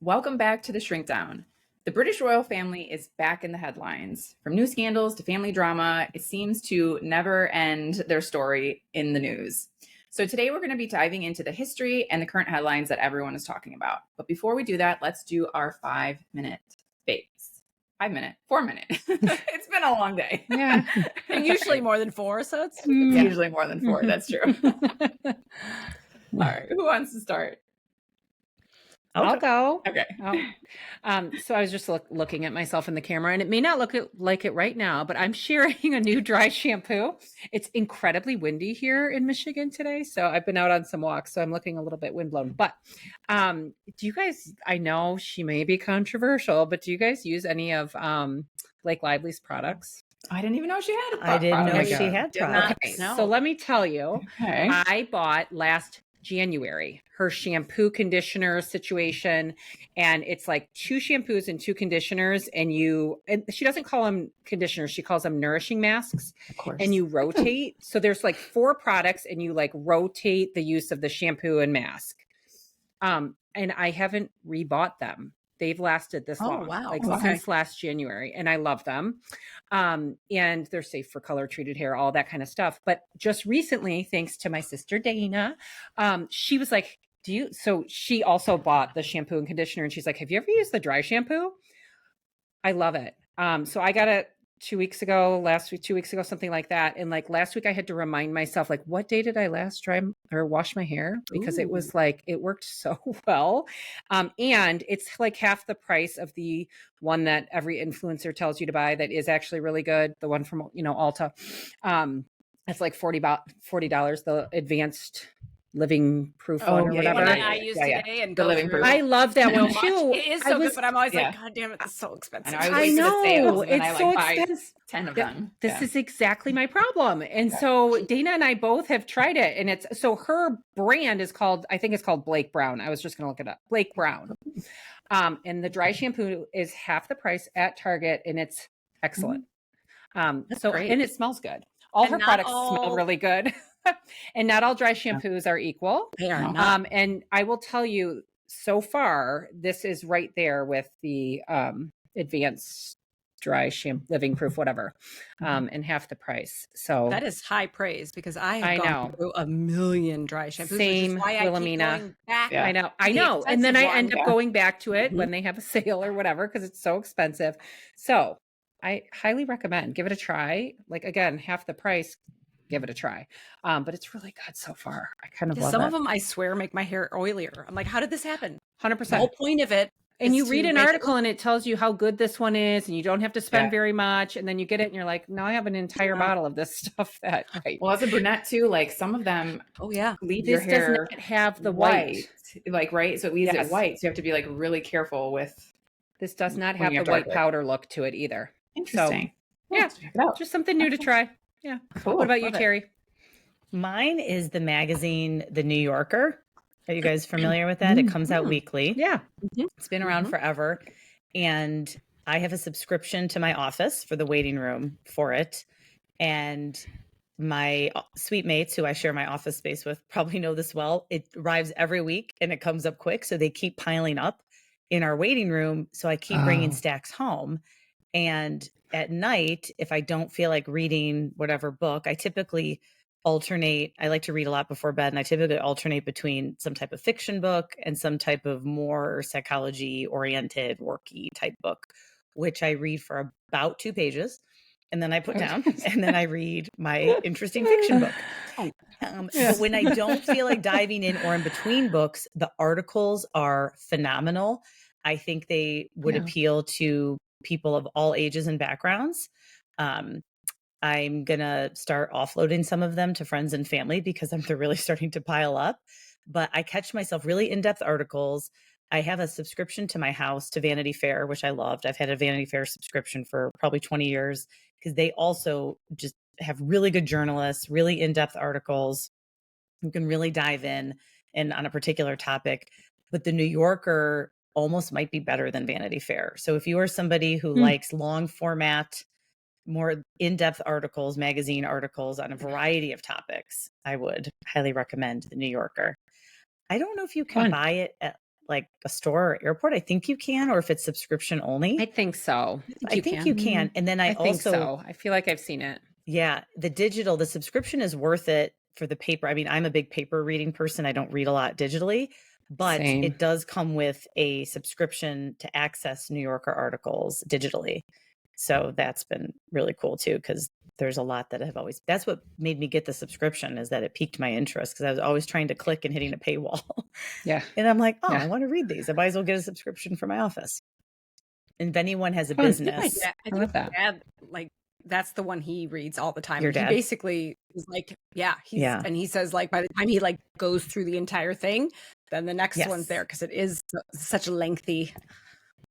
Welcome back to the Shrink Down. The British royal family is back in the headlines. From new scandals to family drama, it seems to never end their story in the news. So today we're going to be diving into the history and the current headlines that everyone is talking about. But before we do that, let's do our 5-minute phase. 5-minute, 4-minute. It's been a long day. Yeah. And usually more than 4, so it's Usually more than 4. That's true. All right. Who wants to start? I'll go. Okay. So I was just looking at myself in the camera, and it may not look like it right now, but I'm sharing a new dry shampoo. It's incredibly windy here in Michigan today, so I've been out on some walks, so I'm looking a little bit windblown. But do you guys, I know she may be controversial, but do you guys use any of Blake Lively's products? I didn't even know she had I didn't know she had products. Okay, so let me tell you, I bought last January her shampoo conditioner situation, and it's like 2 shampoos and 2 conditioners, and she doesn't call them conditioners, she calls them nourishing masks. Of course. And you rotate. So there's like 4 products, and you like rotate the use of the shampoo and mask. And I haven't rebought them. They've lasted this long, since last January, and I love them. And they're safe for color treated hair, all that kind of stuff. But just recently, thanks to my sister Dana, she was like, so she also bought the shampoo and conditioner, and she's like, have you ever used the dry shampoo? I love it. So I got it 2 weeks ago, last week, 2 weeks ago, something like that. And like last week I had to remind myself, like, what day did I last dry or wash my hair? Because it was like, it worked so well. And it's like half the price of the one that every influencer tells you to buy that is actually really good. The one from, Ulta. It's like $40, the advanced living proof one or whatever. One that I use today and go living through. proof. I love that one too. It is so good, but I'm always like, God damn it, it's so expensive. I know. It's so buy expensive. 10 of them. This is exactly my problem. And so Dana and I both have tried it, and so her brand is called, I think it's called Blake Brown. I was just going to look it up. Blake Brown. And the dry shampoo is half the price at Target, and it's excellent. Great. And it smells good. All her products smell really good. And not all dry shampoos are equal. They are not. And I will tell you, so far, this is right there with the advanced dry shampoo, living proof, whatever, and half the price. So that is high praise, because I have gone through a million dry shampoos. Same, which is why I keep going back. I know. And then I end up going back to it when they have a sale or whatever, because it's so expensive. So I highly recommend, give it a try. Like, again, half the price. Give it a try. But it's really good so far. I kind of love some it. of them, I swear, make my hair oilier. I'm like, how did this happen? 100%. The whole point of it. And you read an article and it tells you how good this one is, and you don't have to spend very much. And then you get it and you're like, now I have an entire bottle of this stuff that, Well, as a brunette too, like some of them leave your hair does not have the white. Like, right? So it leaves it white. So you have to be like really careful with. This does not have the white powder look to it either. Interesting. So, just something new to try. Yeah. Cool. What about you, Terry? Mine is the magazine, The New Yorker. Are you guys familiar with that? It comes out weekly. Yeah. It's been around forever. And I have a subscription to my office for the waiting room for it. And my suite mates, who I share my office space with, probably know this well. It arrives every week and it comes up quick. So they keep piling up in our waiting room. So I keep bringing stacks home. And at night, if I don't feel like reading whatever book, I typically alternate. I like to read a lot before bed, and I typically alternate between some type of fiction book and some type of more psychology oriented, worky type book, which I read for about 2 pages. And then I put down and then I read my interesting fiction book. But when I don't feel like diving in or in between books, the articles are phenomenal. I think they would appeal to people of all ages and backgrounds. I'm going to start offloading some of them to friends and family because they're really starting to pile up. But I catch myself really in-depth articles. I have a subscription to my house to Vanity Fair, which I loved. I've had a Vanity Fair subscription for probably 20 years because they also just have really good journalists, really in-depth articles. You can really dive in and on a particular topic. But the New Yorker almost might be better than Vanity Fair. So if you are somebody who likes long format, more in-depth articles, magazine articles on a variety of topics, I would highly recommend the New Yorker. I don't know if you can buy it at like a store or airport, I think you can, or if it's subscription only. I think so. I think you can. And then I think also, so. I feel like I've seen it. Yeah, the subscription is worth it for the paper. I mean, I'm a big paper reading person. I don't read a lot digitally, but Same. it does come with a subscription to access New Yorker articles digitally. So that's been really cool too, because there's a lot that that's what made me get the subscription, is that it piqued my interest, because I was always trying to click and hitting a paywall. Yeah. And I'm like, I want to read these. I might as well get a subscription for my office. And if anyone has a I business, think my dad, like, that's the one he reads all the time. Your dad? He basically is like, and he says, like, by the time he like goes through the entire thing, then the next one's there, because it is such a lengthy.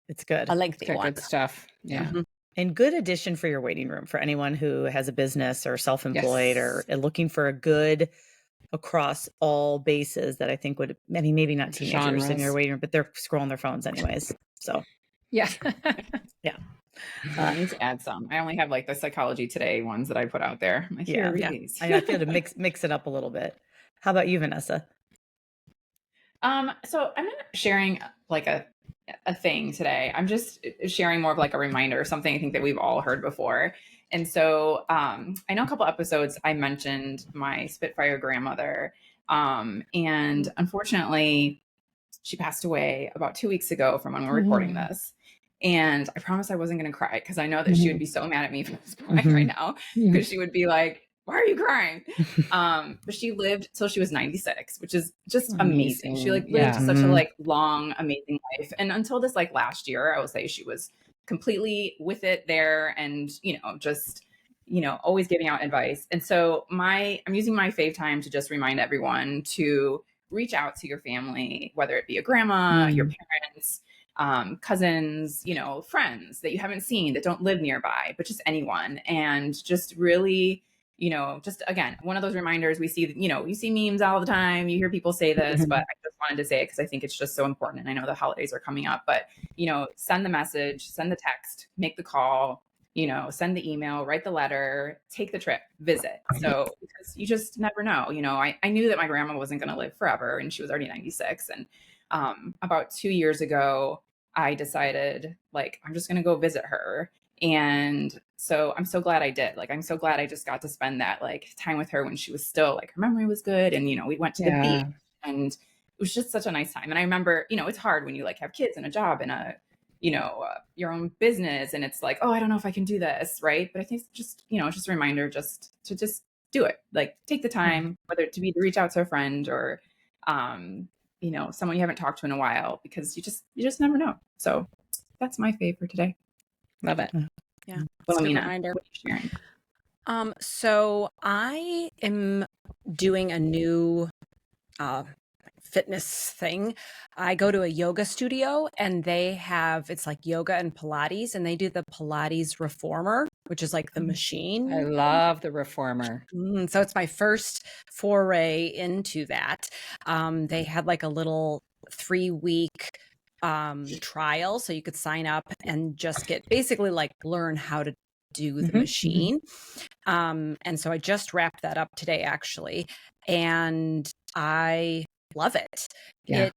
It's good. A lengthy one. Good stuff. Yeah. Mm-hmm. And good addition for your waiting room for anyone who has a business or self-employed or looking for a good across all bases that I think would, I mean, maybe not teenagers in your waiting room, but they're scrolling their phones anyways. So yeah. I need to add some. I only have like the Psychology Today ones that I put out there. Like, read these. I feel to mix it up a little bit. How about you, Vanessa? So I'm not sharing like a thing today. I'm just sharing more of like a reminder, something I think that we've all heard before. And so I know a couple episodes I mentioned my Spitfire grandmother, and unfortunately she passed away about 2 weeks ago from when we're recording this. And I promised I wasn't going to cry, because I know that she would be so mad at me for this crying right now, because she would be like, why are you crying? But she lived till she was 96, which is just amazing. She like lived such a like long, amazing life. And until this like last year, I will say she was completely with it there, and, just, always giving out advice. And so I'm using my fave time to just remind everyone to reach out to your family, whether it be a grandma, your parents, cousins, friends that you haven't seen, that don't live nearby, but just anyone. And just really, just again, one of those reminders we see, you see memes all the time, you hear people say this, but I just wanted to say it because I think it's just so important. And I know the holidays are coming up, but, send the message, send the text, make the call, send the email, write the letter, take the trip, visit. So, because you just never know, I knew that my grandma wasn't going to live forever, and she was already 96. And about 2 years ago, I decided, like, I'm just going to go visit her. And so I'm so glad I did. Like, I'm so glad I just got to spend that like time with her when she was still like, her memory was good. And, we went to the beach, and it was just such a nice time. And I remember, it's hard when you like have kids and a job and your own business, and it's like, oh, I don't know if I can do this. Right. But I think it's just, just a reminder just to just do it. Like, take the time, whether it to be to reach out to a friend or, someone you haven't talked to in a while, because you just never know. So that's my favorite today. Love it. Yeah. Philomena, reminder. what are you sharing? So I am doing a new fitness thing. I go to a yoga studio, and it's like yoga and Pilates, and they do the Pilates reformer, which is like the machine. I love the reformer. So it's my first foray into that. They had like a little 3-week trial, so you could sign up and just get basically like learn how to do the machine. And so I just wrapped that up today, actually, and I love it. I'm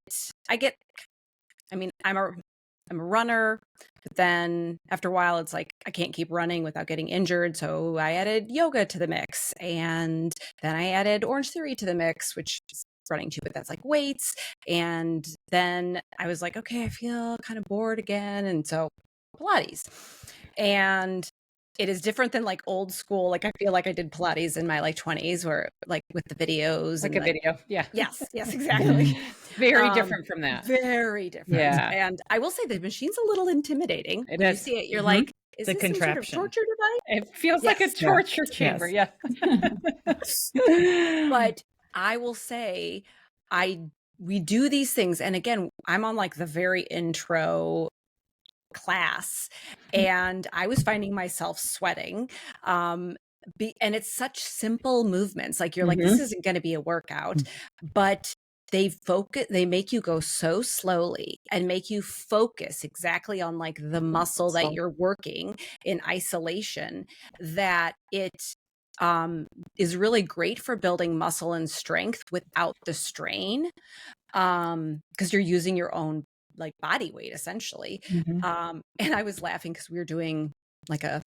a runner, but then after a while it's like I can't keep running without getting injured, so I added yoga to the mix, and then I added Orange Theory to the mix, which is running too, but that's like weights. And then I was like, okay, I feel kind of bored again, and so Pilates. And it is different than like old school. Like, I feel like I did Pilates in my like 20s, where like with the videos, like and a video. Yeah. Yes, exactly. Very different from that. Very different. Yeah. And I will say the machine's a little intimidating. When you see it, you're like, is this contraption. some sort of torture device? It feels like a torture chamber. Yes. Yeah. But I will say we do these things. And again, I'm on like the very intro class, and I was finding myself sweating. And it's such simple movements. Like, you're like, this isn't going to be a workout, but they make you go so slowly and make you focus exactly on like the muscle that you're working in isolation, that it is really great for building muscle and strength without the strain. because you're using your own like body weight essentially. And I was laughing because we were doing like a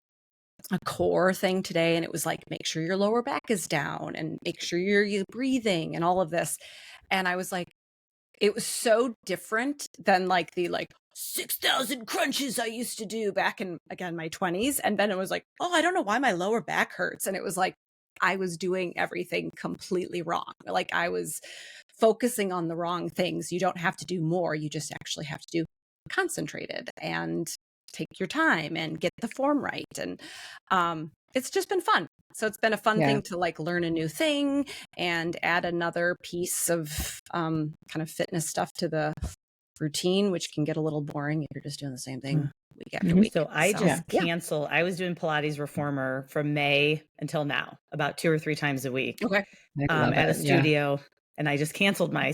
core thing today, and it was like, make sure your lower back is down and make sure you're breathing and all of this. And I was like, it was so different than like the 6,000 crunches I used to do back in, again, my 20s. And then it was like, oh, I don't know why my lower back hurts. And it was like, I was doing everything completely wrong. Like I was focusing on the wrong things. You don't have to do more. You just actually have to do concentrated and take your time and get the form right. And it's just been fun. So it's been a fun thing to like learn a new thing and add another piece of kind of fitness stuff to the routine, which can get a little boring if you're just doing the same thing week after week. So I just cancel. I was doing Pilates reformer from May until now, about 2 or 3 times a week at a studio. And I just canceled my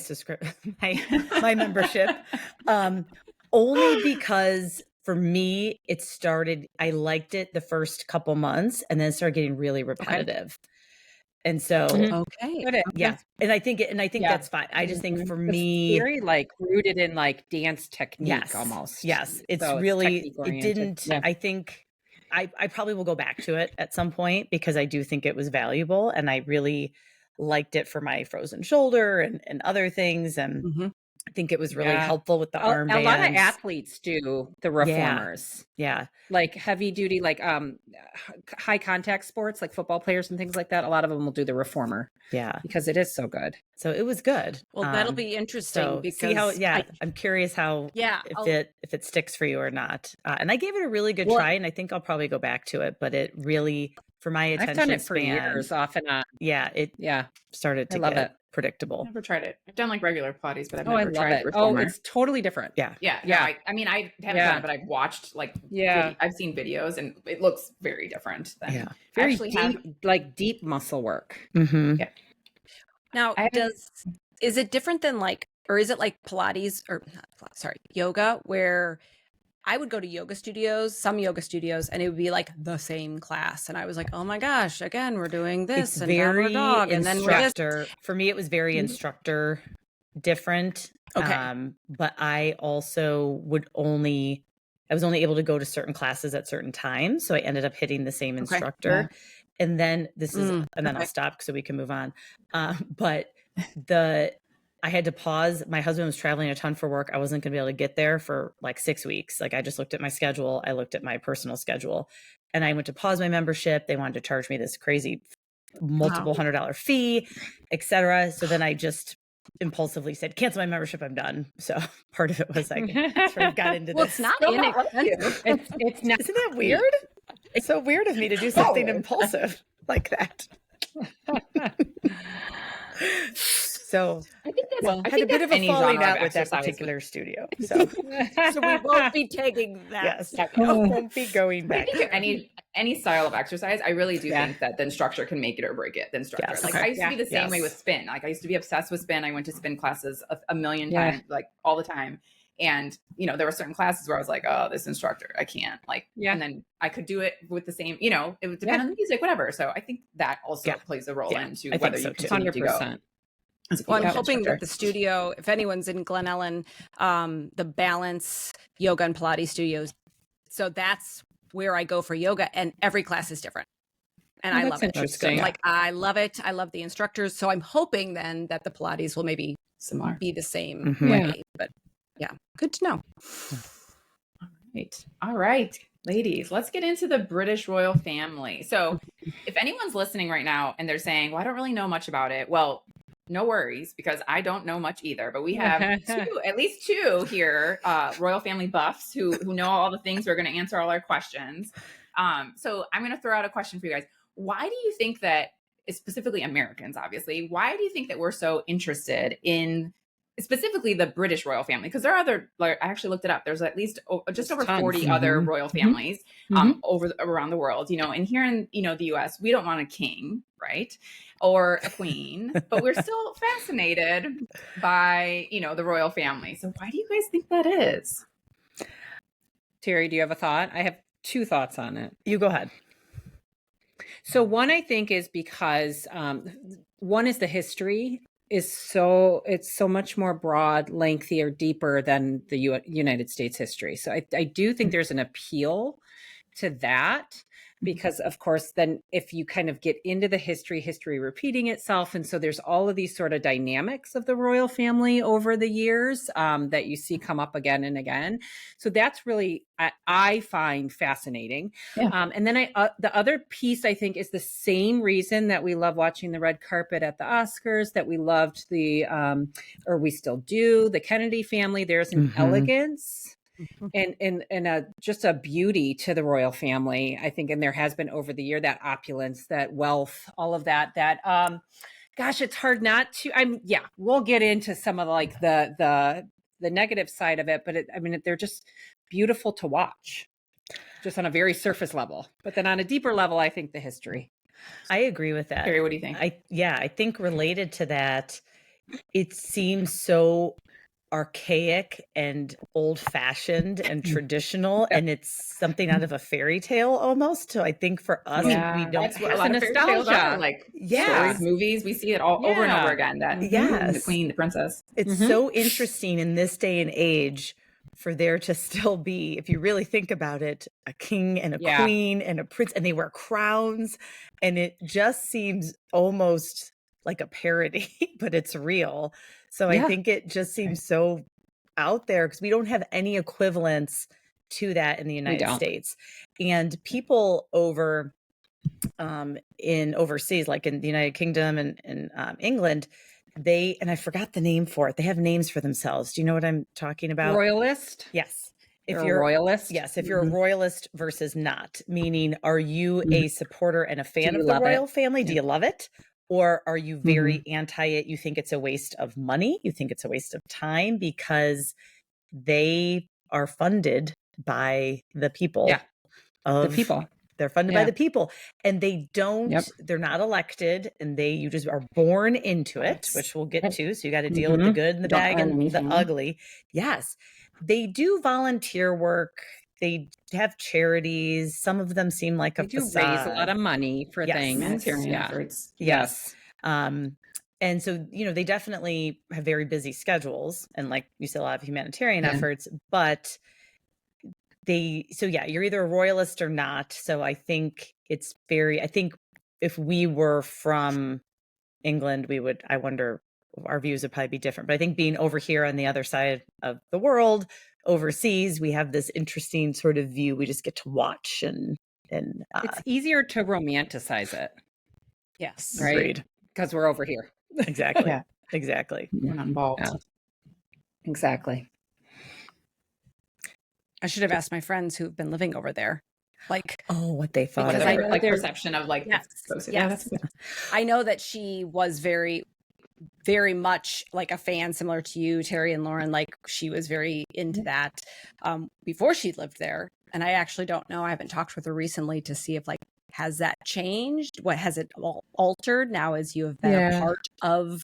my membership only because for me, it started, I liked it the first couple months and then it started getting really repetitive. And so, yeah. And I think that's fine. I just think for me, it's very like rooted in like dance technique almost. Yes. It's so really, it didn't, I think I probably will go back to it at some point because I do think it was valuable and I really liked it for my frozen shoulder and other things. And I think it was really helpful with the armbands. A lot of athletes do the reformers. Yeah. Like heavy duty, like high contact sports, like football players and things like that. A lot of them will do the reformer. Yeah. Because it is so good. So it was good. Well, that'll be interesting because see how, I'm curious how, if it sticks for you or not. And I gave it a really good try and I think I'll probably go back to it, but it really, for my attention I've done it for span, years off and on. Yeah. It started to get predictable. I've never tried it. I've done like regular Pilates, but I've never tried it. reformer. Oh, it's totally different. Yeah. I mean, I haven't done it, but I've watched like I've seen videos and it looks very different than very deep muscle work. Yeah. Now, is it different than like, or is it like Pilates or yoga, where I would go to some yoga studios, and it would be like the same class. And I was like, oh my gosh, again, we're doing this. It's and very dog, and then instructor. For me, it was very instructor different. Okay. But I also I was only able to go to certain classes at certain times. So I ended up hitting the same instructor. And then I'll stop so we can move on. But I had to pause. My husband was traveling a ton for work. I wasn't going to be able to get there for like 6 weeks. Like I just looked at my schedule. I looked at my personal schedule and I went to pause my membership. They wanted to charge me this crazy multiple $100 fee, etc. So then I just impulsively said, cancel my membership. I'm done. So part of it was like, sort of got into this. It's not inexpensive. It's not. Isn't that weird? It's so weird of me to do something impulsive like that. So I think that's I had a bit of a falling out with that particular studio. So we won't be taking that. Yes, won't be going back. I think any style of exercise, I really do think that the instructor can make it or break it. The instructor, I used to be the same way with spin. Like I used to be obsessed with spin. I went to spin classes a million times, like all the time. And there were certain classes where I was like, oh, this instructor, I can't and then I could do it with the same, it would depend on the music, whatever. So I think that also plays a role into whether you continue to go. Well, I'm hoping that the studio, if anyone's in Glen Ellen, the Balance Yoga and Pilates studios. So that's where I go for yoga, and every class is different. And I love it. Interesting. Like I love it. I love the instructors. So I'm hoping then that the Pilates will maybe be the same way. But good to know. All right, ladies, let's get into the British royal family. So if anyone's listening right now and they're saying, well, I don't really know much about it. Well, no worries, because I don't know much either, but we have at least two here, royal family buffs who know all the things. We're going to answer all our questions. So I'm going to throw out a question for you guys. Why do you think that, specifically Americans, obviously, why do you think that we're so interested in specifically the British royal family? Because there are other, I actually looked it up. There's at least just over 40 other royal families around the world, and here in, the US, we don't want a king, right? Or a queen, but we're still fascinated by, the royal family. So why do you guys think that is? Terry, do you have a thought? I have 2 thoughts on it. You go ahead. So one, I think, is because one is the history it's so much more broad, lengthier, deeper than the United States history. So I do think there's an appeal to that, because of course then if you kind of get into the history repeating itself, and so there's all of these sort of dynamics of the royal family over the years that you see come up again and again. So that's really I find fascinating. And then the other piece I think is the same reason that we love watching the red carpet at the Oscars, that we loved or we still do, the Kennedy family. There's an elegance and just a beauty to the royal family, I think. And there has been over the year, that opulence, that wealth, all of that, gosh, it's hard not to, we'll get into some of like the negative side of it, but they're just beautiful to watch, just on a very surface level. But then on a deeper level, I think the history. I agree with that. Carrie, what do you think? I think related to that, it seems so archaic and old-fashioned and traditional, and it's something out of a fairy tale almost. So I think for us, we don't. That's what a lot of fairy tales are, like stories, movies. We see it all over and over again. That the queen, the princess. It's so interesting in this day and age for there to still be, if you really think about it, a king and a queen and a prince, and they wear crowns, and it just seems almost like a parody, but it's real. So I think it just seems so out there because we don't have any equivalents to that in the United States. And people over in overseas, like in the United Kingdom and England, and I forgot the name for it. They have names for themselves. Do you know what I'm talking about? Royalist? Yes. If you're a royalist? Yes. If you're a royalist versus not, meaning are you a supporter and a fan of the royal family? Do you love it? Or are you very anti it? You think it's a waste of money? You think it's a waste of time because they are funded by the people. The people. They're funded by the people, and they don't, they're not elected, and you just are born into it, which we'll get to. So you got to deal with the good and the bad and the ugly. Yes. They do volunteer work. They have charities. Some of them seem like they do raise a lot of money for things. Humanitarian efforts. Yes. And so, they definitely have very busy schedules and, like you said, a lot of humanitarian efforts, but you're either a royalist or not. So I think I think if we were from England, I wonder, our views would probably be different. But I think being over here on the other side of the world, overseas, we have this interesting sort of view. We just get to watch and it's easier to romanticize it. Yes. Right. Agreed. Because we're over here. Exactly. Exactly. We're not involved. Yeah. Exactly. I should have asked my friends who've been living over there, what they thought. Because of I like perception of like, yes. I know that she was very, very much like a fan, similar to you, Terry and Lauren. Like she was very into that before she lived there. And I actually don't know. I haven't talked with her recently to see if has that changed? What has it all altered now as you have been a part of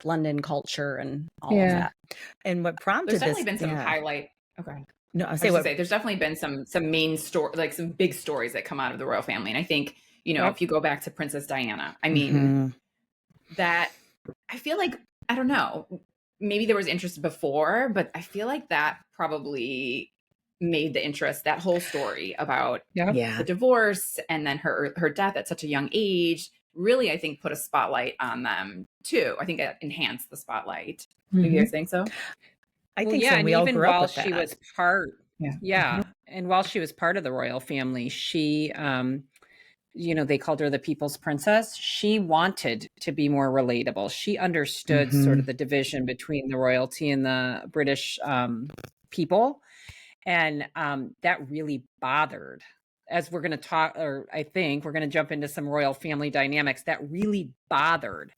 London culture and all of that? And what prompted There's definitely been some highlight. Okay. No, I was say there's definitely been some main story, some big stories that come out of the royal family. And I think, if you go back to Princess Diana, I mean, that I feel like, I don't know, maybe there was interest before, but I feel like that probably made the interest, that whole story about the divorce and then her death at such a young age, really, I think put a spotlight on them too. I think it enhanced the spotlight. Do you guys think so? I think so. And we all even grew up while with she that. was part, and while she was part of the royal family, she, they called her the people's princess. She wanted to be more relatable. She understood sort of the division between the royalty and the British people, and that really bothered. As we're going to talk, or I think we're going to jump into some royal family dynamics that really bothered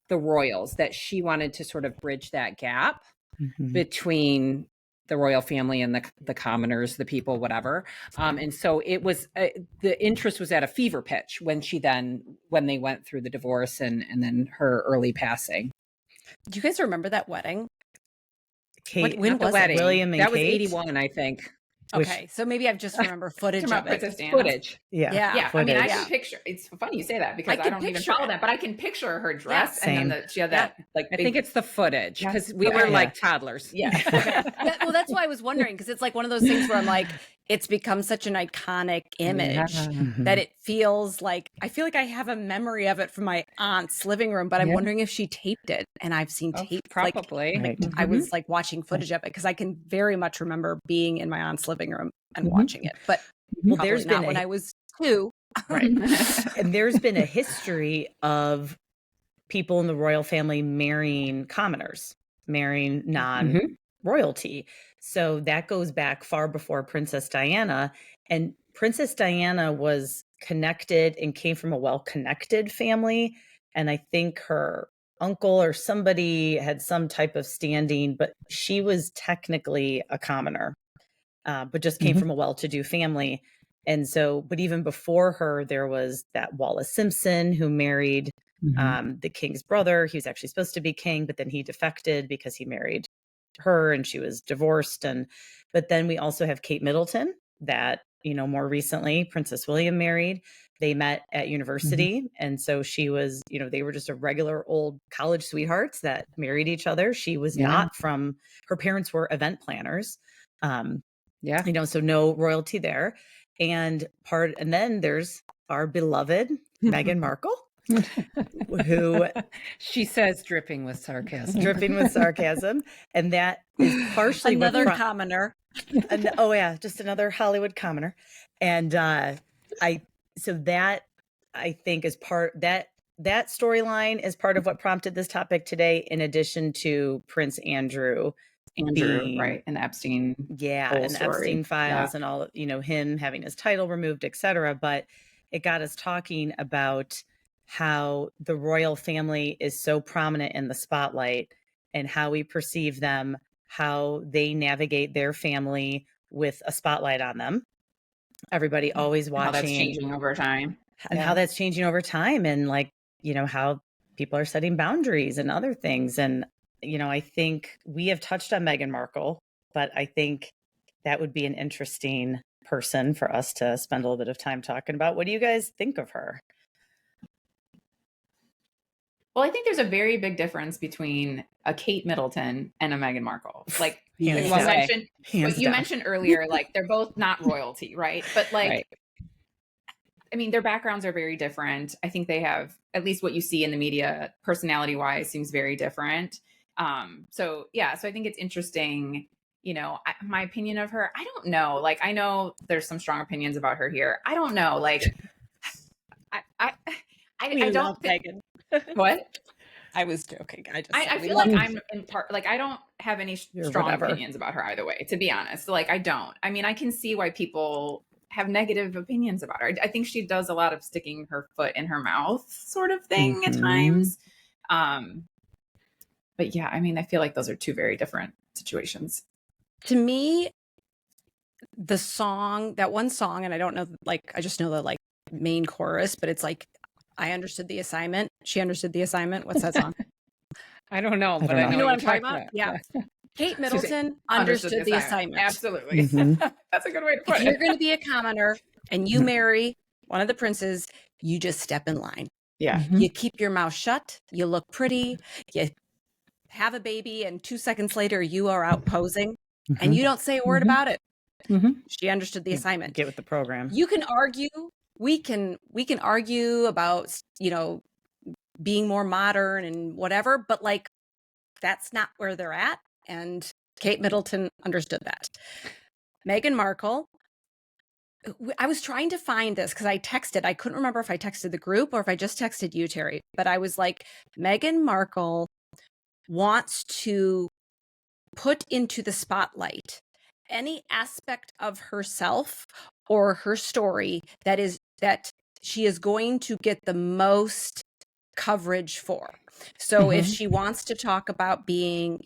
the royals. That she wanted to sort of bridge that gap between the royal family and the commoners, the people, whatever. And so it was, the interest was at a fever pitch when they went through the divorce and then her early passing. Do you guys remember that wedding? Kate, when was the wedding? It? William and that Kate? Was 81, I think. Okay, so maybe I've just remember footage of it. Princess Diana. Footage. Yeah. Footage. I mean, I can picture. It's funny you say that because I don't even follow that, but I can picture her dress and then she had that like. I think it's the footage because we Okay. were like toddlers. Yeah. Okay. Well, that's why I was wondering because it's like one of those things where I'm like, it's become such an iconic image that it feels like I feel like I have a memory of it from my aunt's living room, but I'm wondering if she taped it, and I've seen tape probably. Like, I was like watching footage of it because I can very much remember being in my aunt's living room and watching it, but there's not when I was 2. Right. And there's been a history of people in the royal family marrying commoners, marrying non-royalty. So that goes back far before Princess Diana. And Princess Diana was connected and came from a well-connected family. And I think her uncle or somebody had some type of standing, but she was technically a commoner, but just came from a well-to-do family. And so, but even before her, there was that Wallace Simpson who married the king's brother. He was actually supposed to be king, but then he defected because he married her and she was divorced. But then we also have Kate Middleton that, more recently Princess William married. They met at university. And so she was, they were just a regular old college sweethearts that married each other. She was not from, her parents were event planners. So no royalty there. And then there's our beloved Meghan Markle, who she says dripping with sarcasm. And that is partially another commoner. Just another Hollywood commoner. And I think is part that storyline is part of what prompted this topic today, in addition to Prince Andrew, right, and the Epstein, and the Epstein files, and all, him having his title removed, etc. But it got us talking about how the royal family is so prominent in the spotlight and how we perceive them, how they navigate their family with a spotlight on them. Everybody always watching. How that's changing over time. And how that's changing over time, and how people are setting boundaries and other things. And I think we have touched on Meghan Markle, but I think that would be an interesting person for us to spend a little bit of time talking about. What do you guys think of her? Well, I think there's a very big difference between a Kate Middleton and a Meghan Markle. Like you mentioned earlier, like they're both not royalty, right? But I mean, their backgrounds are very different. I think they have, at least what you see in the media, personality-wise, seems very different. So I think it's interesting. My opinion of her, I don't know. Like, I know there's some strong opinions about her here. I don't know. Like, I don't think. What? I was joking. I feel like I'm in part, like, I don't have any strong opinions about her either way, to be honest. Like, I don't. I mean, I can see why people have negative opinions about her. I think she does a lot of sticking her foot in her mouth sort of thing at times. But yeah, I mean, I feel like those are two very different situations. To me, that one song, and I don't know, like, I just know the like main chorus, but it's like, I understood the assignment. She understood the assignment. What's that song? I don't know, but I know you know what I'm talking about? Yeah. Kate Middleton understood the assignment. Absolutely. That's a good way to put it. If you're going to be a commoner and you marry one of the princes, you just step in line. Yeah. You keep your mouth shut. You look pretty. You have a baby, and 2 seconds later, you are out posing, and you don't say a word about it. She understood the assignment. Get with the program. You can argue. We can argue about, being more modern and whatever, but like, that's not where they're at. And Kate Middleton understood that. Meghan Markle, I was trying to find this because I couldn't remember if I texted the group or if I just texted you, Terry, but I was like, Meghan Markle wants to put into the spotlight any aspect of herself or her story that she is going to get the most coverage for. So if she wants to talk about being,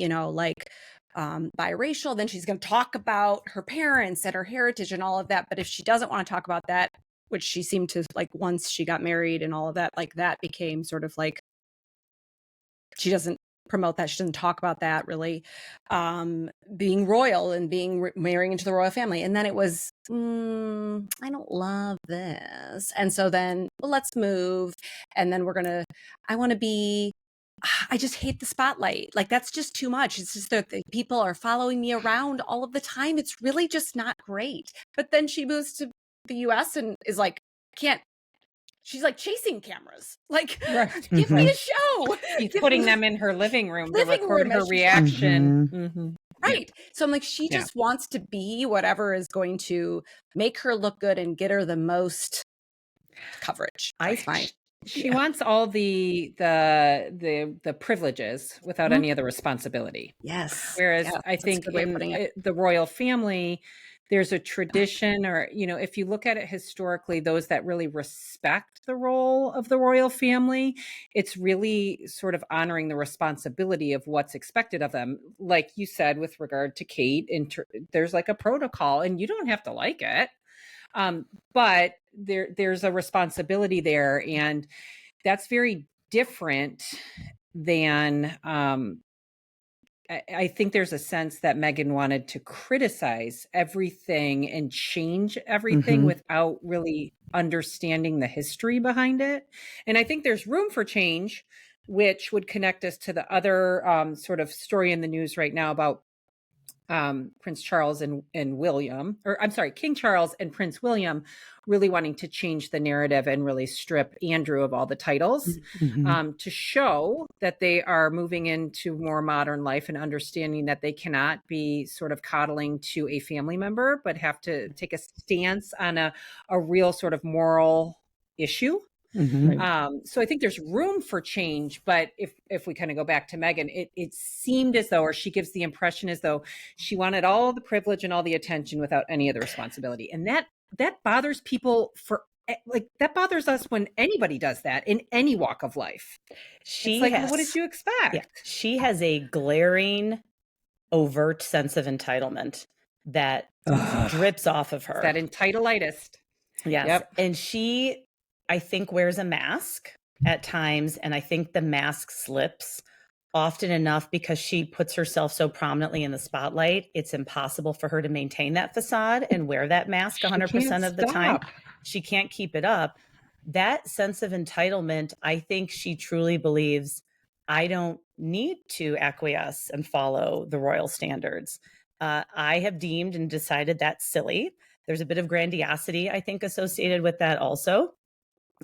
biracial, then she's going to talk about her parents and her heritage and all of that. But if she doesn't want to talk about that, which she seemed to, like, once she got married and all of that, like, that became sort of like, she doesn't promote that. She doesn't talk about that really, being royal and being marrying into the royal family. And then it was, I don't love this. And so then, well, let's move. And then I want to be, I just hate the spotlight. Like, that's just too much. It's just that the people are following me around all of the time. It's really just not great. But then she moves to the US and is like, she's like chasing cameras. Like, give me a show. She's putting them in her living room to record her reaction. Right. So I'm like, she just wants to be whatever is going to make her look good and get her the most coverage. That's fine. She wants all the privileges without any of the responsibility. Yes. Whereas I think in the royal family, there's a tradition, or, you know, if you look at it historically, those that really respect the role of the royal family, it's really sort of honoring the responsibility of what's expected of them. Like you said, with regard to Kate, there's like a protocol, and you don't have to like it. But there's a responsibility there, and that's very different than, I think there's a sense that Meghan wanted to criticize everything and change everything without really understanding the history behind it. And I think there's room for change, which would connect us to the other sort of story in the news right now about Prince Charles and William, or I'm sorry, King Charles and Prince William, really wanting to change the narrative and really strip Andrew of all the titles, to show that they are moving into more modern life and understanding that they cannot be sort of coddling to a family member, but have to take a stance on a real sort of moral issue. So I think there's room for change, but if we kind of go back to Meghan, it seemed as though, or she gives the impression as though she wanted all the privilege and all the attention without any of the responsibility. And that bothers people that bothers us when anybody does that in any walk of life. What did you expect? Yeah, she has a glaring, overt sense of entitlement that drips off of her. That entitleitist. Yes. Yep. And she, I think, wears a mask at times, and I think the mask slips often enough because she puts herself so prominently in the spotlight. It's impossible for her to maintain that facade and wear that mask 100% of the time. She can't keep it up. That sense of entitlement, I think she truly believes, I don't need to acquiesce and follow the royal standards. I have deemed and decided that's silly. There's a bit of grandiosity, I think, associated with that also.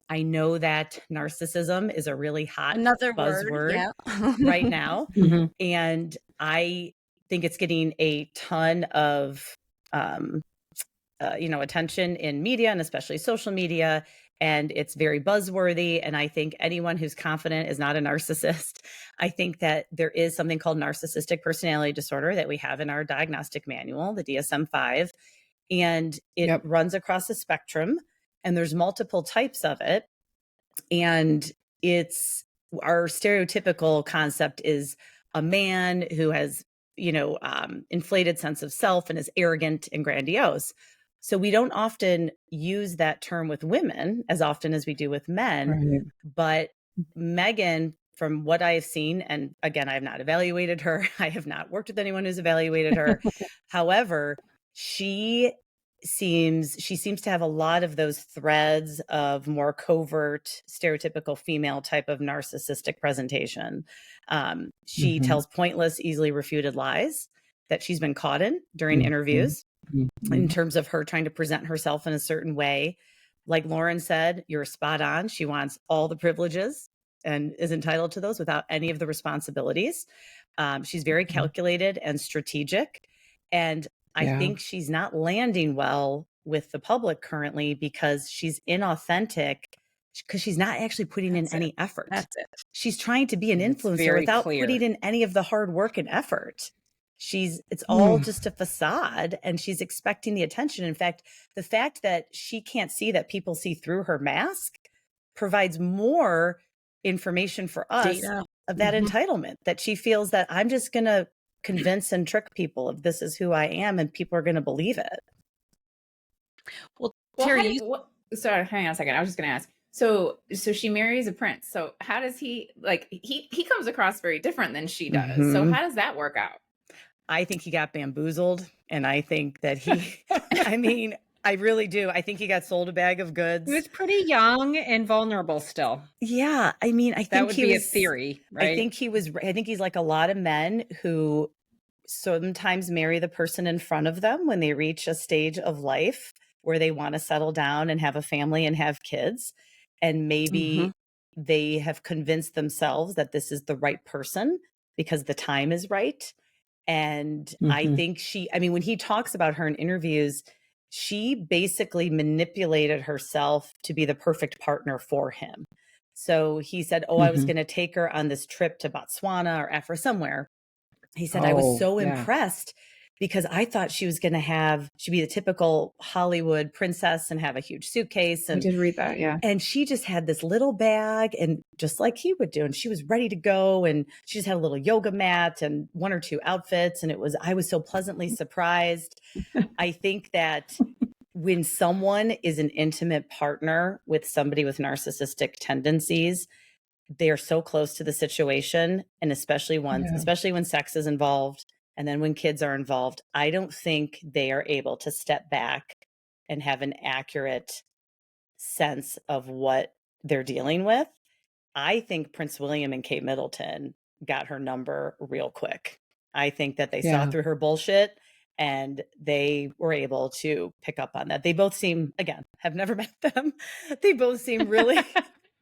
I know that narcissism is a really hot buzzword right now. And I think it's getting a ton of, attention in media, and especially social media. And it's very buzzworthy. And I think anyone who's confident is not a narcissist. I think that there is something called narcissistic personality disorder that we have in our diagnostic manual, the DSM-5, and it runs across the spectrum. And there's multiple types of it. And it's our stereotypical concept is a man who has, inflated sense of self and is arrogant and grandiose. So we don't often use that term with women as often as we do with men. Right. But Meghan, from what I have seen, and again, I have not evaluated her. I have not worked with anyone who's evaluated her. However, she seems to have a lot of those threads of more covert, stereotypical female type of narcissistic presentation. She tells pointless, easily refuted lies that she's been caught in during interviews in terms of her trying to present herself in a certain way. Like Lauren said, you're spot on. She wants all the privileges and is entitled to those without any of the responsibilities. She's very calculated and strategic. And I think she's not landing well with the public currently because she's inauthentic, because she's not actually putting in any effort. That's it. She's trying to be an influencer without putting in any of the hard work and effort. It's all just a facade, and she's expecting the attention. In fact, the fact that she can't see that people see through her mask provides more information for us of that entitlement, that she feels that I'm just going to convince and trick people of this is who I am, and people are going to believe it. Well, Terry, sorry, hang on a second. I was just going to ask, So she marries a prince. So how does he he comes across very different than she does. So how does that work out? I think he got bamboozled, and I think that he I mean, I really do. I think he got sold a bag of goods. He was pretty young and vulnerable still. Yeah, I mean, I think that would be a theory, right? I think he's like a lot of men who sometimes marry the person in front of them when they reach a stage of life where they want to settle down and have a family and have kids. And maybe they have convinced themselves that this is the right person because the time is right. And I think when he talks about her in interviews, she basically manipulated herself to be the perfect partner for him. So he said, I was going to take her on this trip to Botswana or Africa somewhere. He said, I was so impressed because I thought she'd be the typical Hollywood princess and have a huge suitcase. And I did read that. Yeah. And she just had this little bag and just like he would do. And she was ready to go. And she just had a little yoga mat and 1 or 2 outfits. And I was so pleasantly surprised. I think that when someone is an intimate partner with somebody with narcissistic tendencies, they're so close to the situation. And especially when sex is involved. And then when kids are involved, I don't think they are able to step back and have an accurate sense of what they're dealing with. I think Prince William and Kate Middleton got her number real quick. I think that they saw through her bullshit and they were able to pick up on that. They both seem, again, have never met them. They both seem really,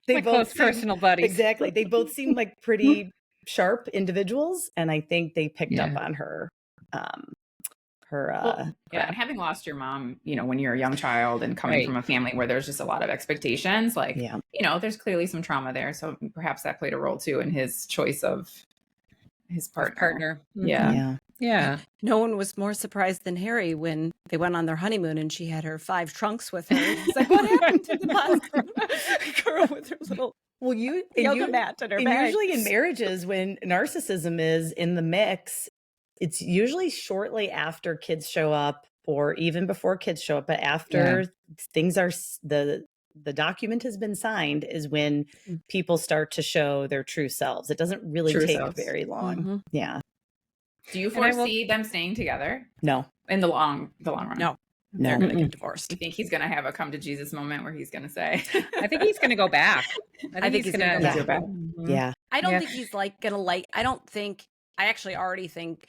they both personal buddies. Exactly. They both seem like pretty sharp individuals. And I think they picked up on her, and having lost your mom, when you're a young child and coming from a family where there's just a lot of expectations, there's clearly some trauma there. So perhaps that played a role too in his choice of his partner. Yeah. No one was more surprised than Harry when they went on their honeymoon and she had her 5 trunks with her. It's like, what happened to the last girl with her little yoga mat in her bag? Usually in marriages, when narcissism is in the mix, it's usually shortly after kids show up or even before kids show up, but after things are, the document has been signed is when people start to show their true selves. It doesn't really take very long. Yeah. Do you foresee them staying together? No. In the long run? No. They're going to get divorced. You think he's going to have a come to Jesus moment where he's going to say, I think he's going to go back. I think he's going to go back. Yeah. I don't think he's I actually already think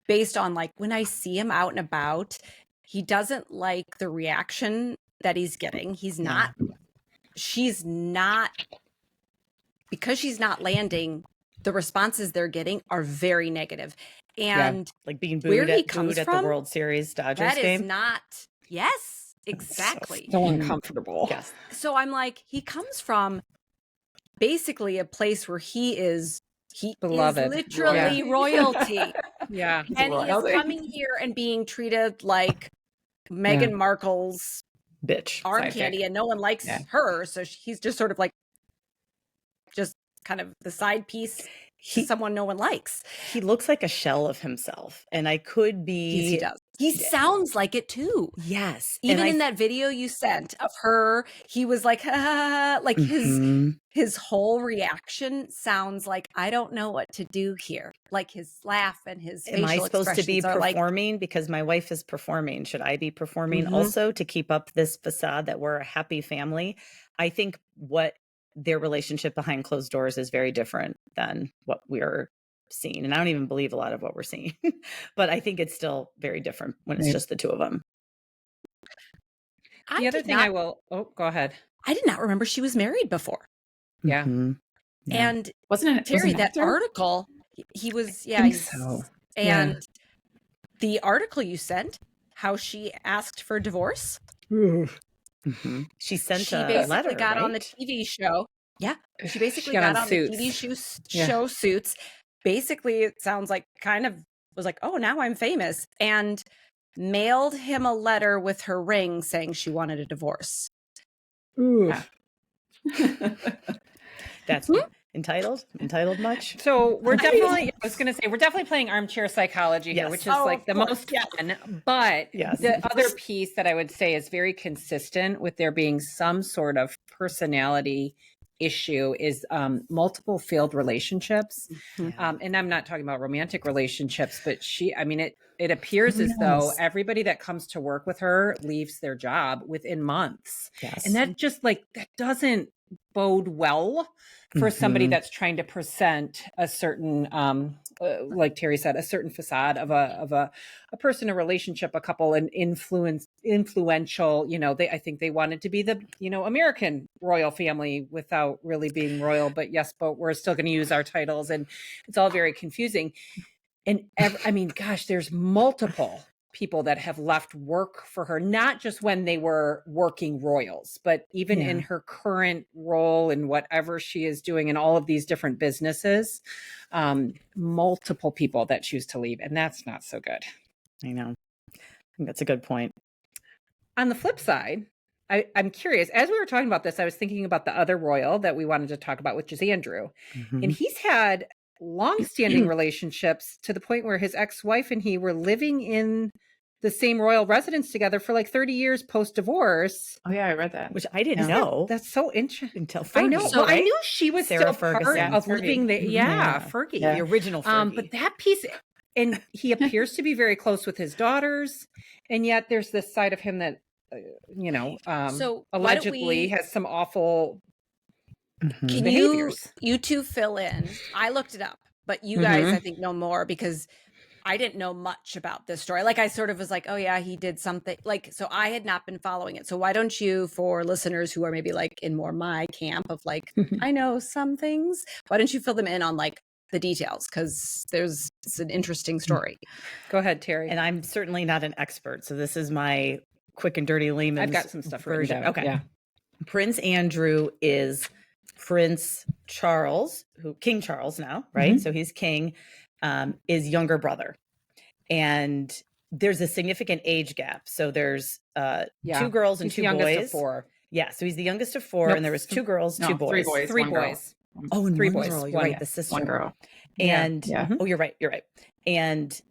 based on when I see him out and about, he doesn't like the reaction that he's getting. Because she's not landing, the responses they're getting are very negative. And like being booed at the World Series Dodgers game. That is not, yes, exactly. So uncomfortable. Yes. So I'm like, he comes from basically a place where he is beloved. Literally royalty. Yeah. And he's coming here and being treated like Meghan Markle's bitch arm candy, and no one likes her. So he's just sort of just kind of the side piece. Someone no one likes. He looks like a shell of himself, and I could be. Yes, he does. He sounds like it too. Yes, even in that video you sent of her, he was like, his whole reaction sounds like I don't know what to do here. Like his laugh and his. Am I supposed to be performing because my wife is performing? Should I be performing also to keep up this facade that we're a happy family? I think what their relationship behind closed doors is very different than what we're seeing. And I don't even believe a lot of what we're seeing, but I think it's still very different when it's just the two of them. The other thing go ahead. I did not remember she was married before. Yeah. And wasn't it Terry, that article, he was, so. And the article you sent, how she asked for divorce. She basically a letter, got on the TV show. Yeah. She basically got on Suits. the TV show Suits. Basically, it sounds like was like, oh, now I'm famous. And mailed him a letter with her ring saying she wanted a divorce. That's and Entitled much? So we're definitely, I was going to say, we're definitely playing armchair psychology here, which is like the most fun. But the other piece that I would say is very consistent with there being some sort of personality issue is multiple failed relationships. And I'm not talking about romantic relationships, but it appears as though everybody that comes to work with her leaves their job within months. And that just that doesn't bode well for somebody that's trying to present a certain, like Terry said, a certain facade of a person, a relationship, a couple, an influential, I think they wanted to be the, American royal family without really being royal, but we're still going to use our titles, and it's all very confusing. And gosh, there's multiple people that have left work for her, not just when they were working royals, but even in her current role in whatever she is doing in all of these different businesses, multiple people that choose to leave. And that's not so good. I know. I think that's a good point. On the flip side, I'm curious, as we were talking about this, I was thinking about the other royal that we wanted to talk about, which is Andrew. And he's had long-standing relationships to the point where his ex-wife and he were living in the same royal residence together for like 30 years post-divorce. Oh yeah, I read that. Which I didn't know. That's so interesting. Until Fergie. I know. So, I knew she was Sarah still Ferguson. part of living there. Fergie. The original Fergie. But that piece, and he appears to be very close with his daughters, and yet there's this side of him that, so allegedly has some awful behaviors. You two fill in. I looked it up, but you guys, I think, know more because I didn't know much about this story. Like, I sort of was like, oh yeah, he did something. Like, so I had not been following it. So why don't you, for listeners who are maybe like in more my camp of like, I know some things, why don't you fill them in on like the details? Because it's an interesting story. Go ahead, Terry. And I'm certainly not an expert, so this is my quick and dirty layman's I've got some stuff version. Down. Okay. Yeah. Prince Andrew is Prince Charles, King Charles now, right? So he's king, is younger brother. And there's a significant age gap. So there's 2 girls and he's 2 the youngest boys. of 4. Yeah, so he's the youngest of 4, and there was 2 girls, 2 boys. 3 boys. 3 1 boys. Girl. Oh, and 3 1 boys. girl. You're right, the sister. 1 girl. And oh, you're right. And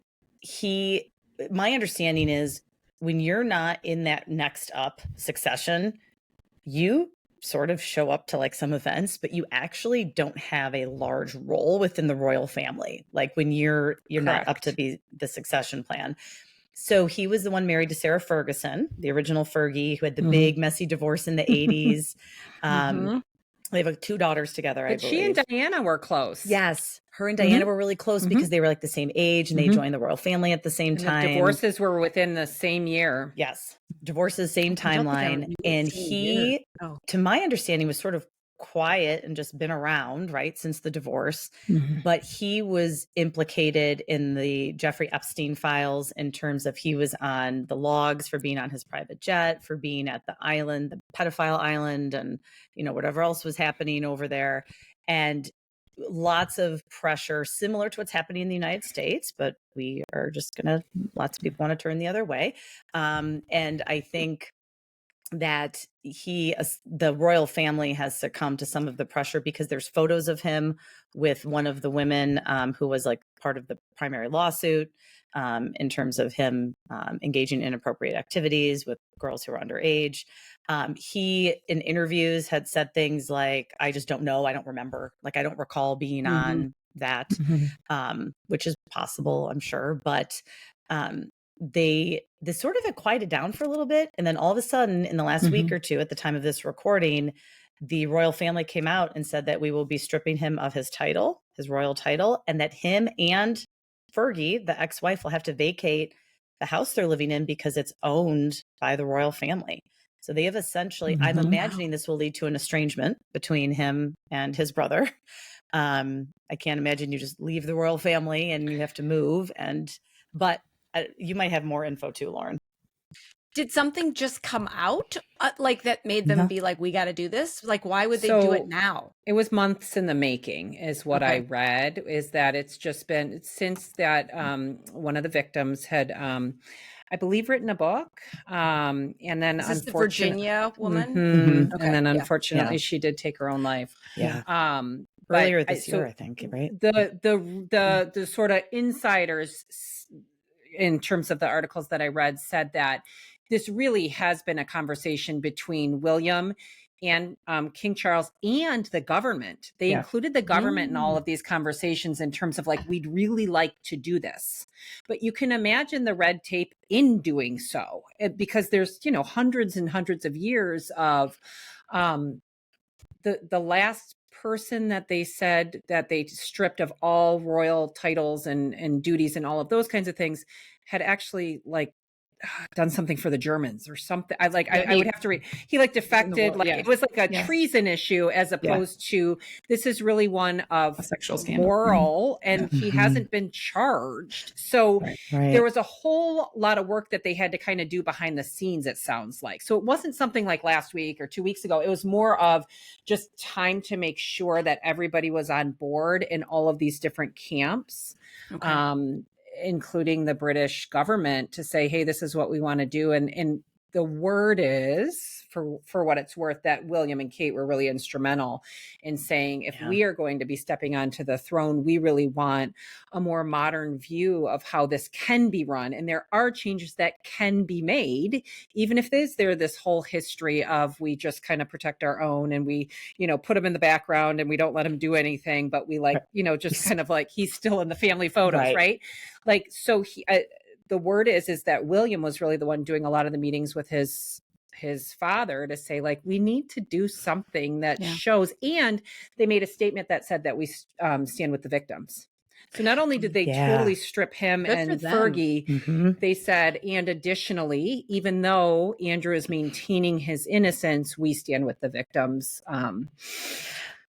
my understanding is when you're not in that next up succession, you sort of show up to like some events, but you actually don't have a large role within the royal family. Like when you're not up to be the succession plan. So he was the one married to Sarah Ferguson, the original Fergie, who had the big messy divorce in the 80s. They have 2 daughters together, I believe. She and Diana were close. Yes. Her and Diana were really close because they were like the same age and they joined the royal family at the same time. The divorces were within the same year. Yes. Divorces, same timeline. And he, to my understanding, was sort of quiet and just been around, right, since the divorce. But he was implicated in the Jeffrey Epstein files in terms of he was on the logs for being on his private jet, for being at the island, the pedophile island, and, whatever else was happening over there. And lots of pressure, similar to what's happening in the United States, but we are just lots of people want to turn the other way. And I think that the royal family has succumbed to some of the pressure because there's photos of him with one of the women who was like part of the primary lawsuit in terms of him engaging in inappropriate activities with girls who are underage. He, in interviews, had said things like, I just don't know. I don't remember. Like, I don't recall being on that, which is possible, I'm sure. But they sort of had quieted down for a little bit. And then all of a sudden, in the last week or 2, at the time of this recording, the royal family came out and said that we will be stripping him of his title, his royal title, and that him and Fergie, the ex-wife, will have to vacate the house they're living in because it's owned by the royal family. So they have essentially, I'm imagining this will lead to an estrangement between him and his brother. I can't imagine you just leave the royal family and you have to move. But you might have more info too, Lauren. Did something just come out like that made them be like, we got to do this? Like, why would they do it now? It was months in the making is what I read, is that it's just been since that one of the victims had, I believe, written a book. And then is this the Virginia woman? And then unfortunately she did take her own life. Yeah. earlier this year, I think, right? The sort of insiders in terms of the articles that I read said that this really has been a conversation between William and King Charles and the government. They included the government in all of these conversations in terms of like, we'd really like to do this. But you can imagine the red tape in doing so, because there's, hundreds and hundreds of years of the last person that they said that they stripped of all royal titles and duties and all of those kinds of things had actually like done something for the Germans or something. I would have to read. He like defected, it was like a treason issue as opposed to, this is really one of a sexual scandal. Moral, and he hasn't been charged. So there was a whole lot of work that they had to kind of do behind the scenes, it sounds like. So it wasn't something like last week or 2 weeks ago. It was more of just time to make sure that everybody was on board in all of these different camps. Okay. Including the British government, to say, hey, this is what we want to do. And the word is, for what it's worth, that William and Kate were really instrumental in saying, if we are going to be stepping onto the throne, we really want a more modern view of how this can be run. And there are changes that can be made, even if there's this whole history of, we just kind of protect our own and we, put him in the background and we don't let him do anything, but we just kind of like, he's still in the family photos, right? Like, so the word is that William was really the one doing a lot of the meetings with his father to say, like, we need to do something that shows. And they made a statement that said that we stand with the victims. So not only did they totally strip him and Fergie, they said, and additionally, even though Andrew is maintaining his innocence, we stand with the victims.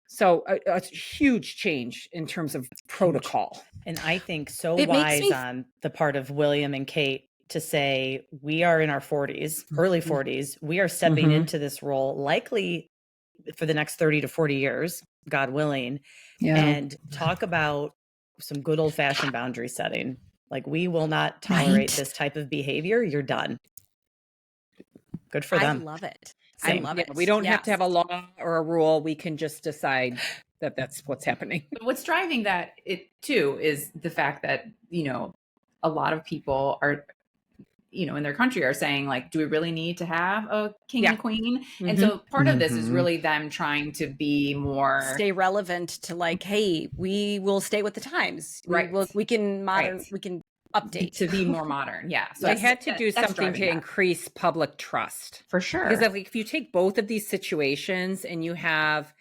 So a huge change in terms of protocol. And I think wise on the part of William and Kate to say, we are in our 40s, early 40s. We are stepping into this role likely for the next 30 to 40 years, God willing, and talk about some good old fashioned boundary setting. Like, we will not tolerate this type of behavior. You're done. Good for them. I love it. Same. I love it. We don't have to have a law or a rule. We can just decide that that's what's happening. But what's driving that too is the fact that, a lot of people are, in their country are saying, like, do we really need to have a king and queen? And so part of this is really them trying to be more, stay relevant to, like, hey, we will stay with the times. Right. We can we can update to be more modern. Yeah. So they had to do something to increase public trust. For sure. Because if you take both of these situations and you have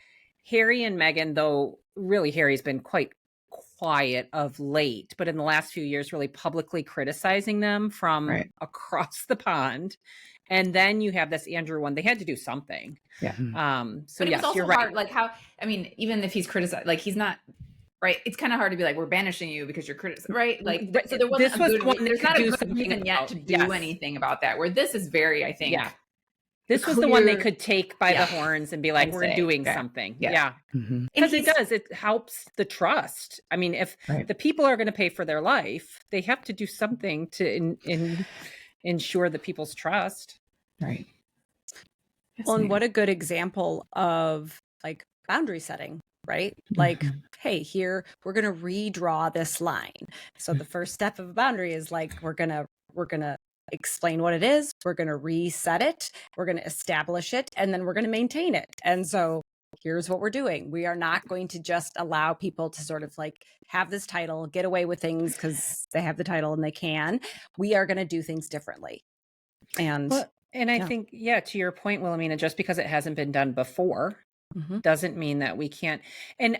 Harry and Meghan, though really Harry's been quite quiet of late, but in the last few years really publicly criticizing them from across the pond. And then you have this Andrew one. They had to do something. Yeah. So but yes, it's also you're right. hard, like, how, even if he's criticized, like, he's not right. It's kind of hard to be like, we're banishing you because you're criticized, right? Like, so there wasn't there's not a good reason yet to do anything about that, where this is very, I think, this was the one they could take by the horns and be like, we're doing something. Yeah. Because it helps the trust. I mean, if the people are going to pay for their life, they have to do something to ensure the people's trust. Right. Well, and what a good example of, like, boundary setting, right? Like, hey, here, we're going to redraw this line. So the first step of a boundary is, like, we're going to explain what it is. We're going to reset it. We're going to establish it, and then we're going to maintain it. And so here's what we're doing. We are not going to just allow people to sort of, like, have this title, get away with things because they have the title and they can. We are going to do things differently. And I think, to your point, Wilhelmina, just because it hasn't been done before doesn't mean that we can't. And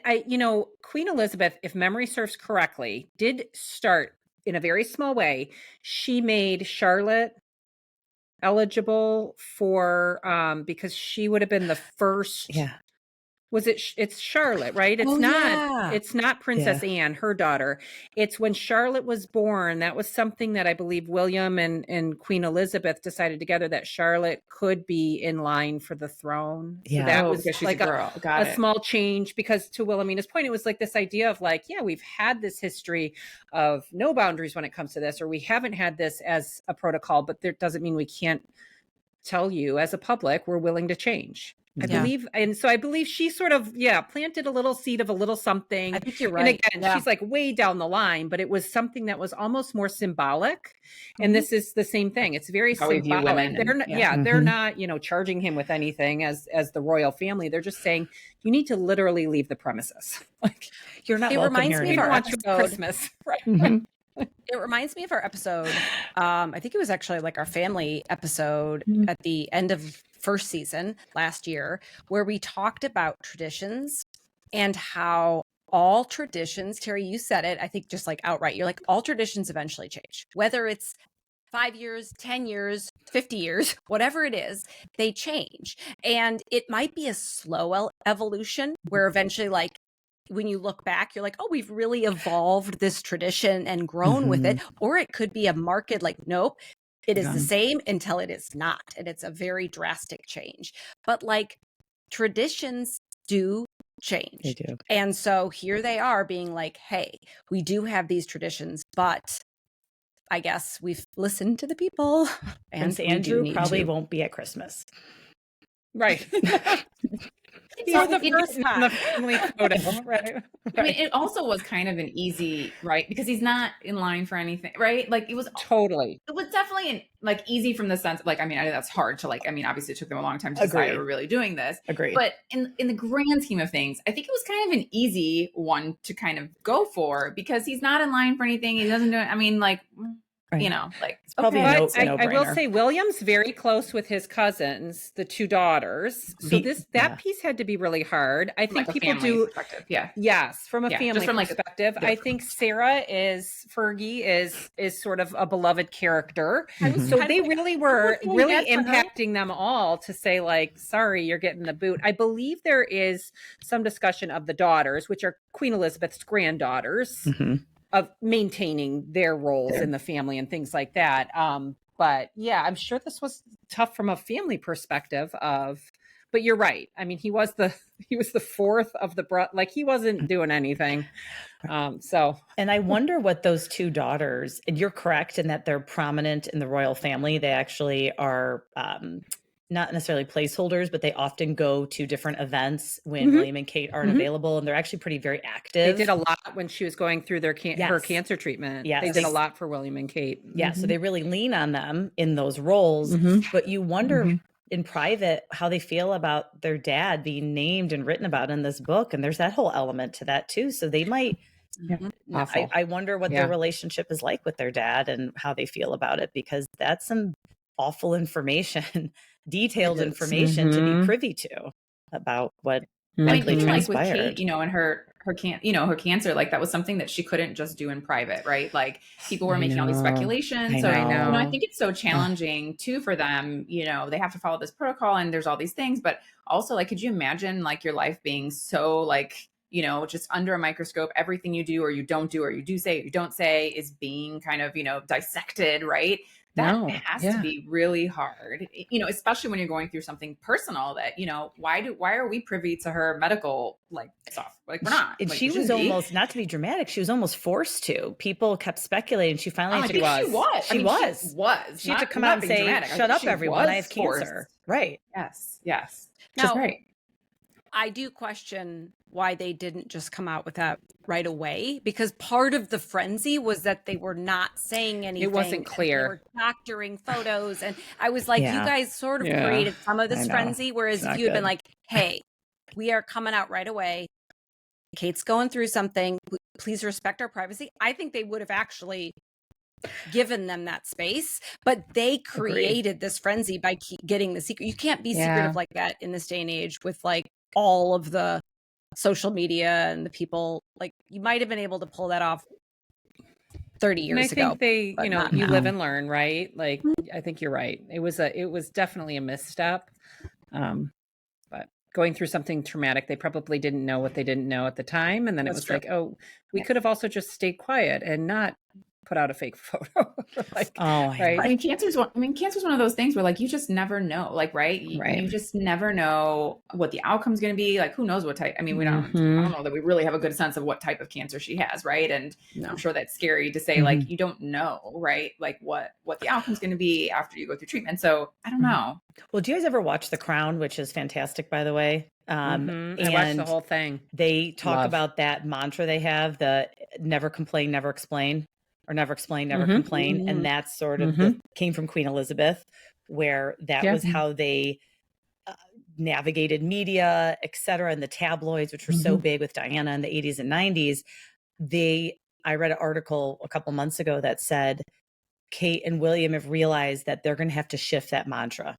Queen Elizabeth, if memory serves correctly, did start in a very small way. She made Charlotte eligible for because she would have been the first. It's Charlotte, right? It's not Princess Anne, her daughter. It's when Charlotte was born. That was something that I believe William and Queen Elizabeth decided together, that Charlotte could be in line for the throne. So that was like a small change, because to Wilhelmina's point, it was like this idea of, like, we've had this history of no boundaries when it comes to this, or we haven't had this as a protocol, but that doesn't mean we can't tell you as a public we're willing to change. I believe. And so I believe she sort of, planted a little seed of a little something. I think you're right. And again, she's like way down the line, but it was something that was almost more symbolic. And this is the same thing. It's very How we view symbolic. women. They're not, charging him with anything as the royal family. They're just saying, you need to literally leave the premises. Like, you're not it welcome reminds here me of anymore. our episode. Christmas. Right. It reminds me of our episode. I think it was actually like our family episode at the end of first season last year, where we talked about traditions and how all traditions, Terry, you said it, I think just like outright, you're like, all traditions eventually change, whether it's 5 years, 10 years, 50 years, whatever it is, they change. And it might be a slow evolution where eventually, like, when you look back, you're like, oh, we've really evolved this tradition and grown with it. Or it could be a market like, nope, it is the same until it is not. And it's a very drastic change. But like, traditions do change. They do. And so here they are being like, hey, we do have these traditions, but I guess we've listened to the people. And Prince Andrew probably won't be at Christmas. Right. He's So the first in the family photo, right? I mean, it also was kind of an easy, right? Because he's not in line for anything, right? Like it was definitely easy from the sense of like, I mean, I know that's hard to like, I mean, obviously it took them a long time to decide we're really doing this. Agreed. But in the grand scheme of things, I think it was kind of an easy one to kind of go for because he's not in line for anything. He doesn't do it. I mean, like, right. Like it's probably I no-brainer. will say William's very close with his cousins, the two daurs. So that piece had to be really hard. I think like people do. Yes, from a family perspective. I think Fergie is sort of a beloved character. So they really were impacting them all to say like, sorry, you're getting the boot. I believe there is some discussion of the daughters, which are Queen Elizabeth's granddaughters. Of maintaining their roles in the family and things like that. But yeah, I'm sure this was tough from a family perspective but you're right. I mean, he was the fourth of the like he wasn't doing anything. And I wonder what those two daughters, and you're correct in that they're prominent in the royal family. They actually are, not necessarily placeholders, but they often go to different events when William and Kate aren't available, and they're actually very active. They did a lot when she was going through her cancer treatment. Yes. They did a lot for William and Kate. Yeah, so they really lean on them in those roles. But you wonder in private how they feel about their dad being named and written about in this book, and there's that whole element to that too. So they might. I wonder what their relationship is like with their dad and how they feel about it, because that's some awful information. Detailed information to be privy to about what likely transpired. Like with Kate, and her cancer, like that was something that she couldn't just do in private, right? Like people were making all these speculations. I think it's so challenging too for them. They have to follow this protocol and there's all these things, but also like, could you imagine like your life being so like, just under a microscope, everything you do or you don't do or you do say or you don't say is being kind of, dissected, right? That has to be really hard, especially when you're going through something personal that, why are we privy to her medical like stuff? Like we're not. And like, she was almost, not to be dramatic, she was almost forced to. People kept speculating. She finally She had to come out and say, dramatic. Shut up, everyone. I have cancer. Forced. Right. Yes. Now, right. I do question why they didn't just come out with that right away, because part of the frenzy was that they were not saying anything. It wasn't clear. They were doctoring photos. And I was like, you guys sort of created some of this frenzy. Whereas if you had been like, hey, we are coming out right away. Kate's going through something. Please respect our privacy. I think they would have actually given them that space, but they created this frenzy by getting the secret. You can't be secretive like that in this day and age with like all of the social media and the people. Like you might have been able to pull that off 30 years ago. I think they, you live and learn, right? Like I think you're right. It was definitely a misstep. But going through something traumatic, they probably didn't know what they didn't know at the time. And then it was like, oh, we could have also just stayed quiet and not put out a fake photo. Like, right. I mean, cancer's one of those things where like, you just never know, like, right. You just never know what the outcome's going to be. Like, who knows what type, I mean, I don't know that we really have a good sense of what type of cancer she has. Right. And I'm sure that's scary to say, like, you don't know, right. Like what the outcome's going to be after you go through treatment. So I don't know. Well, do you guys ever watch The Crown, which is fantastic, by the way? I watched the whole thing. They talk about that mantra they have, the never complain, never explain, or never explain, never complain. And that's sort of came from Queen Elizabeth, where that was how they navigated media, et cetera, and the tabloids, which were so big with Diana in the 80s and 90s. I read an article a couple months ago that said Kate and William have realized that they're going to have to shift that mantra.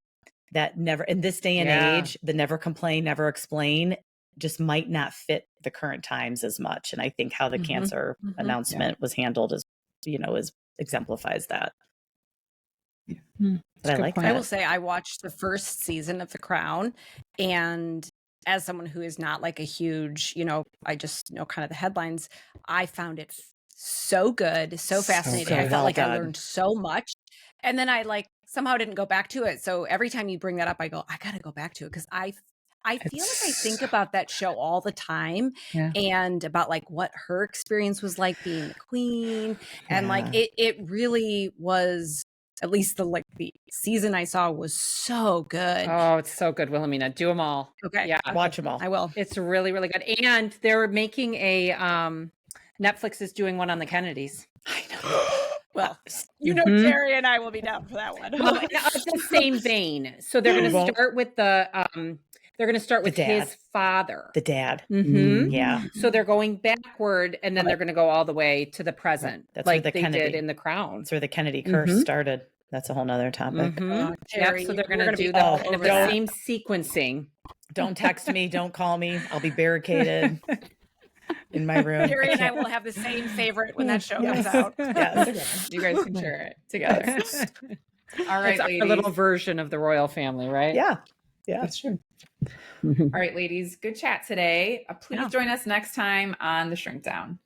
That never, in this day and age, the never complain, never explain just might not fit the current times as much. And I think how the cancer announcement was handled is, exemplifies that. But I like that. I will say I watched the first season of The Crown, and as someone who is not like a huge, I just know kind of the headlines, I found it so good, so fascinating. I felt like I learned so much. And then I somehow didn't go back to it. So every time you bring that up, I go, I got to go back to it, because I feel like I think about that show all the time and about like what her experience was like being the queen. And like it really was, at least the season I saw was so good. Oh, it's so good, Wilhelmina. Do them all. Okay. Yeah. Watch them all. I will. It's really, really good. And they're making a Netflix is doing one on the Kennedys. I know. Well, Terry and I will be down for that one. Well, it's the same vein. So they're going to start with his father. The dad. Yeah. So they're going backward, and then they're going to go all the way to the present. That's like where they did in The Crown. That's where the Kennedy curse started. That's a whole nother topic. Terry, so they're going to do the same sequencing. Don't text me. Don't call me. I'll be barricaded in my room. Terry and I will have the same favorite when that show comes out. Yes. You guys can share it together. All right, it's ladies. Our little version of the royal family, right? Yeah. That's true. All right, ladies. Good chat today. Please join us next time on The Shrink Down.